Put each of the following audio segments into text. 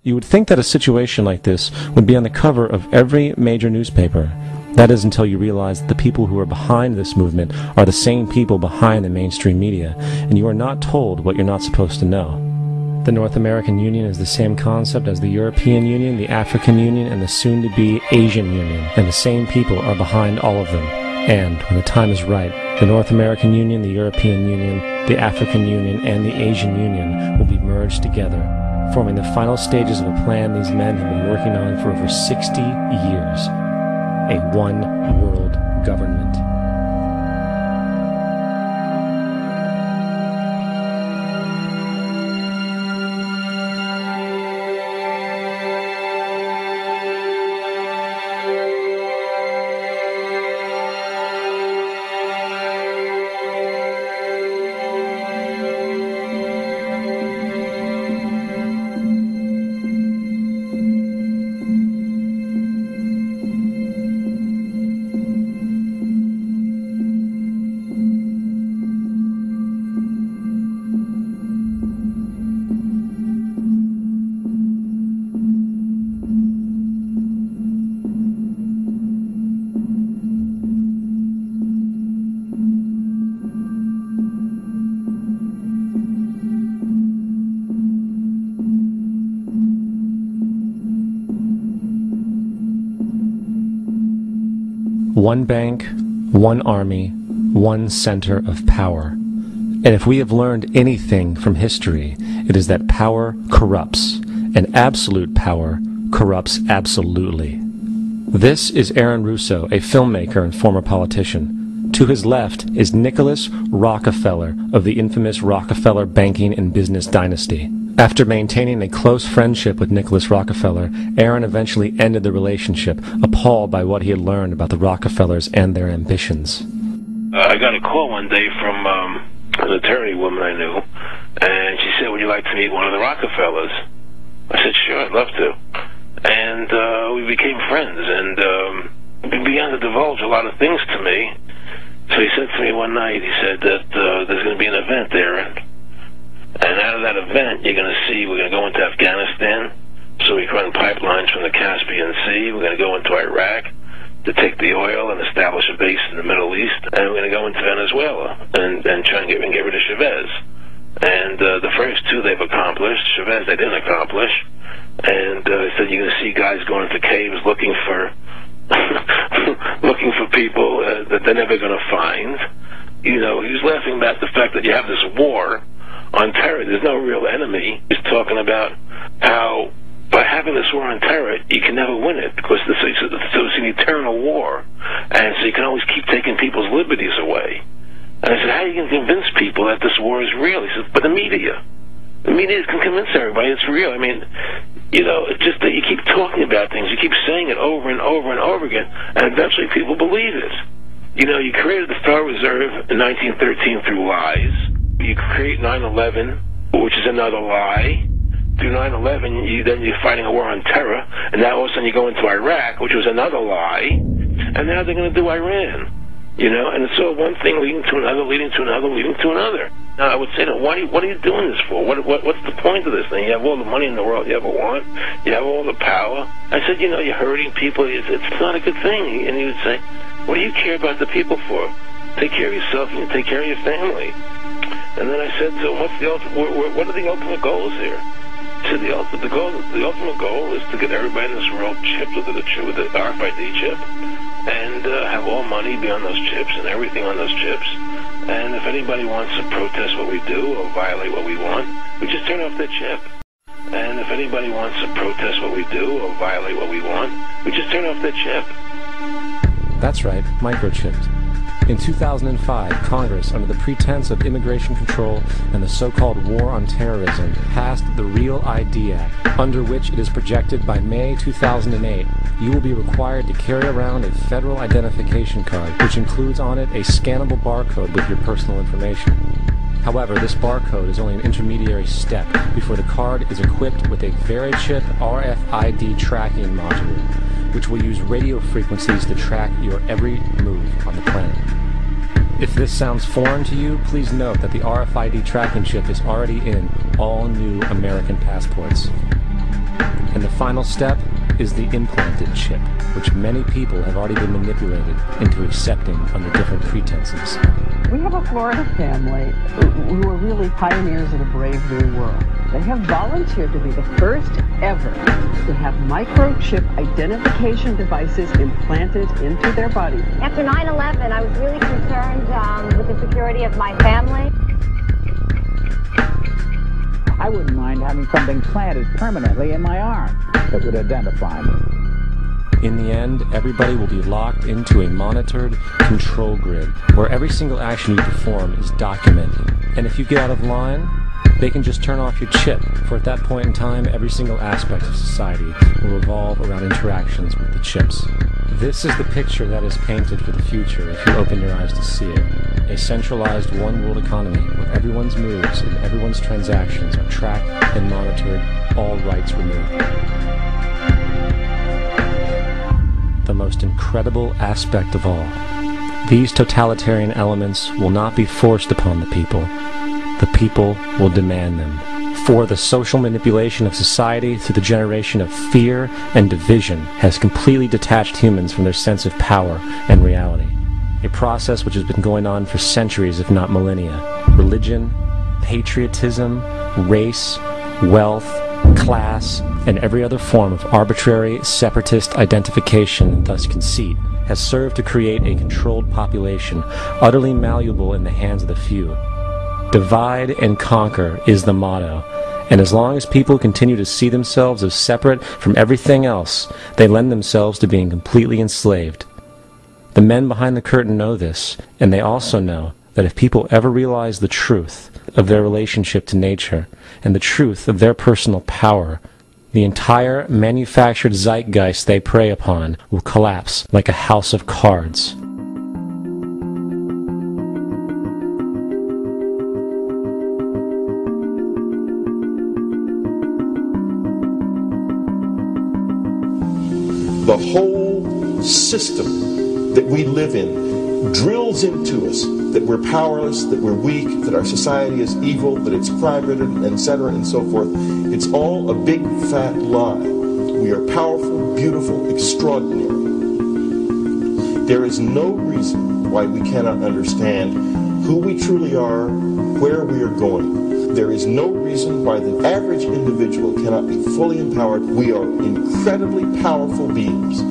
You would think that a situation like this would be on the cover of every major newspaper. That is until you realize that the people who are behind this movement are the same people behind the mainstream media, and you are not told what you're not supposed to know. The North American Union is the same concept as the European Union, the African Union, and the soon-to-be Asian Union, and the same people are behind all of them. And, when the time is right, the North American Union, the European Union, the African Union, and the Asian Union will be merged together, forming the final stages of a plan these men have been working on for over 60 years. A one-world government. One bank, one army, one center of power. And if we have learned anything from history, it is that power corrupts, and absolute power corrupts absolutely. This is Aaron Russo, a filmmaker and former politician. To his left is Nicholas Rockefeller of the infamous Rockefeller banking and business dynasty. After maintaining a close friendship with Nicholas Rockefeller, Aaron eventually ended the relationship, appalled by what he had learned about the Rockefellers and their ambitions. I got a call one day from an attorney woman I knew, and she said, "Would you like to meet one of the Rockefellers?" I said, "Sure, I'd love to." And we became friends, and he began to divulge a lot of things to me. So he said to me one night, he said that there's going to be an event there, and out of that event, you're going to see, we're going to go into Afghanistan, so we can run pipelines from the Caspian Sea. We're going to go into Iraq to take the oil and establish a base in the Middle East, and we're going to go into Venezuela and try and get rid of Chavez. And the first two they've accomplished. Chavez they didn't accomplish. And he said you're going to see guys going into caves looking for looking for people that they're never going to find. You know, he was laughing about the fact that you have this war on terror. There's no real enemy. He's talking about how by having this war on terror, you can never win it because so it's an eternal war, and so you can always keep taking people's liberties away. And I said, how are you going to convince people that this war is real? He said, but the media can convince everybody it's real. I mean, you know, it's just that you keep talking about things, you keep saying it over and over and over again, and eventually people believe it. You know, you created the Federal Reserve in 1913 through lies. You create 9/11, which is another lie. Through 9/11, then you're fighting a war on terror, and now all of a sudden you go into Iraq, which was another lie, and now they're going to do Iran. You know, and it's all one thing leading to another, leading to another, leading to another. Now, I would say, what are you doing this for? What's the point of this thing? You have all the money in the world you ever want. You have all the power. I said, you know, you're hurting people. It's not a good thing. And he would say, what do you care about the people for? Take care of yourself and you take care of your family. And then I said to him, what are the ultimate goals here? He said, the ultimate goal is to get everybody in this world chipped with the RFID chip, and have all money be on those chips and everything on those chips. And if anybody wants to protest what we do or violate what we want, we just turn off their chip. And if anybody wants to protest what we do or violate what we want, we just turn off their chip. That's right, microchipped. In 2005, Congress, under the pretense of immigration control and the so-called war on terrorism, passed the REAL ID Act, under which it is projected by May 2008, you will be required to carry around a federal identification card, which includes on it a scannable barcode with your personal information. However, this barcode is only an intermediary step before the card is equipped with a VeriChip RFID tracking module, which will use radio frequencies to track your every move on the planet. If this sounds foreign to you, please note that the RFID tracking chip is already in all new American passports. And the final step is the implanted chip, which many people have already been manipulated into accepting under different pretenses. We have a Florida family who are really pioneers of a brave new world. They have volunteered to be the first ever to have microchip identification devices implanted into their body. After 9/11, I was really concerned with the security of my family. I wouldn't mind having something planted permanently in my arm that would identify me. In the end, everybody will be locked into a monitored control grid where every single action you perform is documented. And if you get out of line, they can just turn off your chip, for at that point in time, every single aspect of society will revolve around interactions with the chips. This is the picture that is painted for the future if you open your eyes to see it. A centralized one-world economy where everyone's moves and everyone's transactions are tracked and monitored, all rights removed. The most incredible aspect of all, these totalitarian elements will not be forced upon the people. The people will demand them. For the social manipulation of society through the generation of fear and division has completely detached humans from their sense of power and reality. A process which has been going on for centuries, if not millennia. Religion, patriotism, race, wealth, class, and every other form of arbitrary, separatist identification and thus conceit has served to create a controlled population, utterly malleable in the hands of the few. Divide and conquer is the motto, and as long as people continue to see themselves as separate from everything else, they lend themselves to being completely enslaved. The men behind the curtain know this, and they also know that if people ever realize the truth of their relationship to nature and the truth of their personal power, the entire manufactured zeitgeist they prey upon will collapse like a house of cards. The whole system that we live in drills into us that we're powerless, that we're weak, that our society is evil, that it's crime-ridden, etc., and so forth. It's all a big fat lie. We are powerful, beautiful, extraordinary. There is no reason why we cannot understand who we truly are, where we are going. There is no reason why the average individual cannot be fully empowered. We are incredibly powerful beings.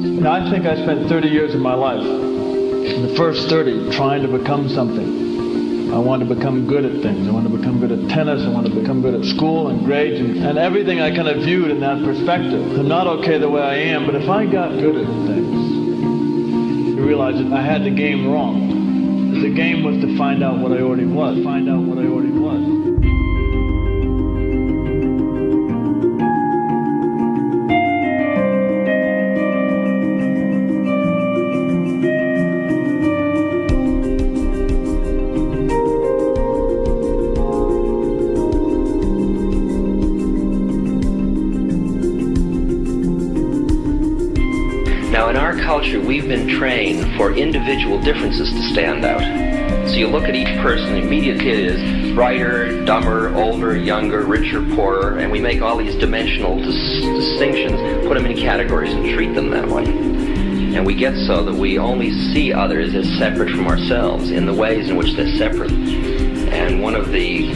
You know, I think I spent 30 years of my life, in the first 30, trying to become something. I wanted to become good at things. I wanted to become good at tennis. I wanted to become good at school and grades and everything I kind of viewed in that perspective. I'm not okay the way I am, but if I got good at things, you realize that I had the game wrong. The game was to find out what I already was. Find out what I already was. Now, in our culture, we've been trained for individual differences to stand out. So you look at each person, immediately it is brighter, dumber, older, younger, richer, poorer, and we make all these dimensional distinctions, put them in categories and treat them that way. And we get so that we only see others as separate from ourselves in the ways in which they're separate. And one of the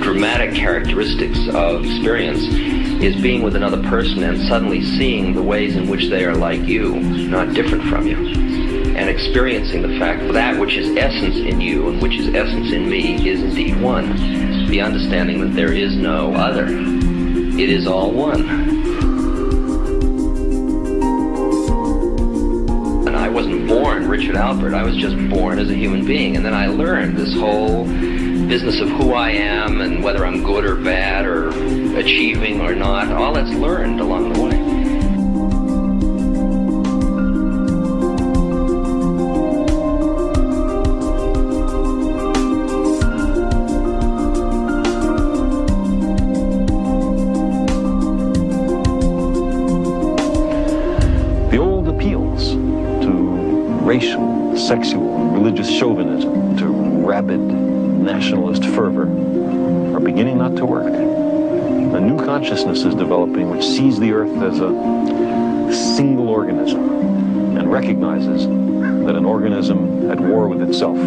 dramatic characteristics of experience is being with another person and suddenly seeing the ways in which they are like you, not different from you, and experiencing the fact that that which is essence in you and which is essence in me is indeed one. The understanding that there is no other. It is all one. And I wasn't born Richard Alpert, I was just born as a human being, and then I learned this whole business of who I am and whether I'm good or bad or achieving or not. All that's learned along the way. The old appeals to racial, sexual, religious chauvinism, to rabid nationalist fervor are beginning not to work. A new consciousness is developing which sees the Earth as a single organism and recognizes that an organism at war with itself